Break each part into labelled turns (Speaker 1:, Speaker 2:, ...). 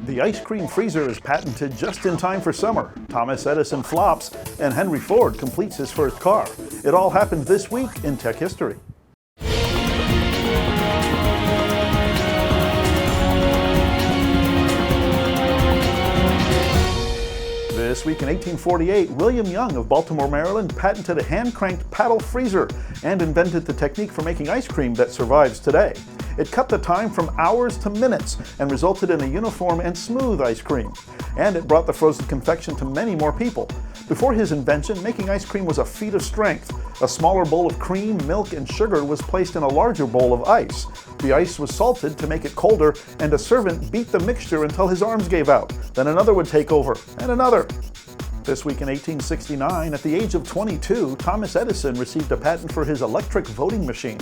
Speaker 1: The ice cream freezer is patented just in time for summer. Thomas Edison flops, and Henry Ford completes his first car. It all happened this week in tech history. This week in 1848, William Young of Baltimore, Maryland, patented a hand-cranked paddle freezer and invented the technique for making ice cream that survives today. It cut the time from hours to minutes and resulted in a uniform and smooth ice cream. And it brought the frozen confection to many more people. Before his invention, making ice cream was a feat of strength. A smaller bowl of cream, milk, and sugar was placed in a larger bowl of ice. The ice was salted to make it colder, and a servant beat the mixture until his arms gave out. Then another would take over, and another. This week in 1869, at the age of 22, Thomas Edison received a patent for his electric voting machine.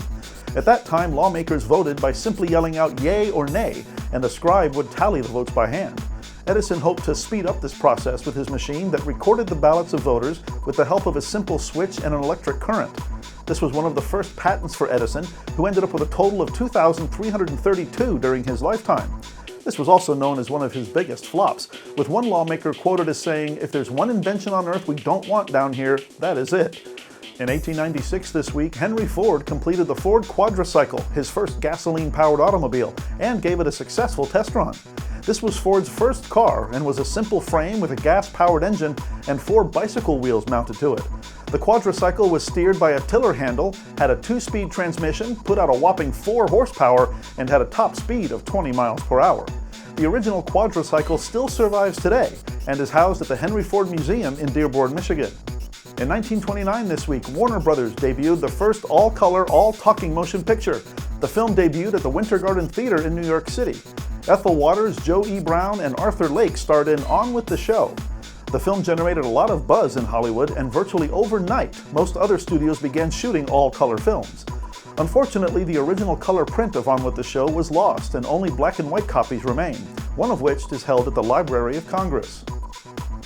Speaker 1: At that time, lawmakers voted by simply yelling out yay or nay, and the scribe would tally the votes by hand. Edison hoped to speed up this process with his machine that recorded the ballots of voters with the help of a simple switch and an electric current. This was one of the first patents for Edison, who ended up with a total of 2,332 during his lifetime. This was also known as one of his biggest flops, with one lawmaker quoted as saying, "If there's one invention on Earth we don't want down here, that is it." In 1896 this week, Henry Ford completed the Ford Quadricycle, his first gasoline-powered automobile, and gave it a successful test run. This was Ford's first car and was a simple frame with a gas-powered engine and 4 bicycle wheels mounted to it. The Quadricycle was steered by a tiller handle, had a 2-speed transmission, put out a whopping 4 horsepower, and had a top speed of 20 miles per hour. The original Quadricycle still survives today and is housed at the Henry Ford Museum in Dearborn, Michigan. In 1929 this week, Warner Brothers debuted the first all-color, all-talking motion picture. The film debuted at the Winter Garden Theater in New York City. Ethel Waters, Joe E. Brown, and Arthur Lake starred in On with the Show. The film generated a lot of buzz in Hollywood, and virtually overnight, most other studios began shooting all-color films. Unfortunately, the original color print of On with the Show was lost, and only black and white copies remain, one of which is held at the Library of Congress.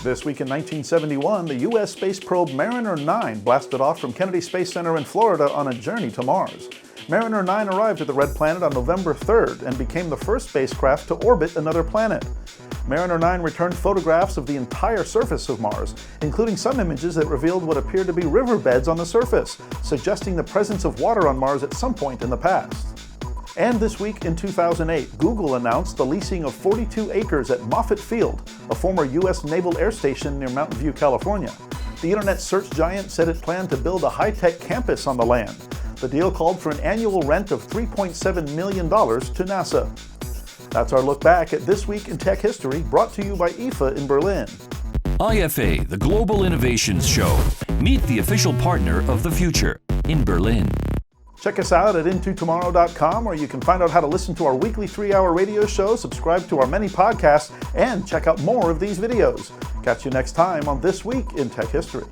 Speaker 1: This week in 1971, the U.S. space probe Mariner 9 blasted off from Kennedy Space Center in Florida on a journey to Mars. Mariner 9 arrived at the Red Planet on November 3rd and became the first spacecraft to orbit another planet. Mariner 9 returned photographs of the entire surface of Mars, including some images that revealed what appeared to be riverbeds on the surface, suggesting the presence of water on Mars at some point in the past. And this week in 2008, Google announced the leasing of 42 acres at Moffett Field, a former U.S. Naval Air Station near Mountain View, California. The internet search giant said it planned to build a high-tech campus on the land. The deal called for an annual rent of $3.7 million to NASA. That's our look back at This Week in Tech History, brought to you by IFA in Berlin.
Speaker 2: IFA, the Global Innovations Show. Meet the official partner of the future in Berlin.
Speaker 1: Check us out at intotomorrow.com, where you can find out how to listen to our weekly 3-hour radio show, subscribe to our many podcasts, and check out more of these videos. Catch you next time on This Week in Tech History.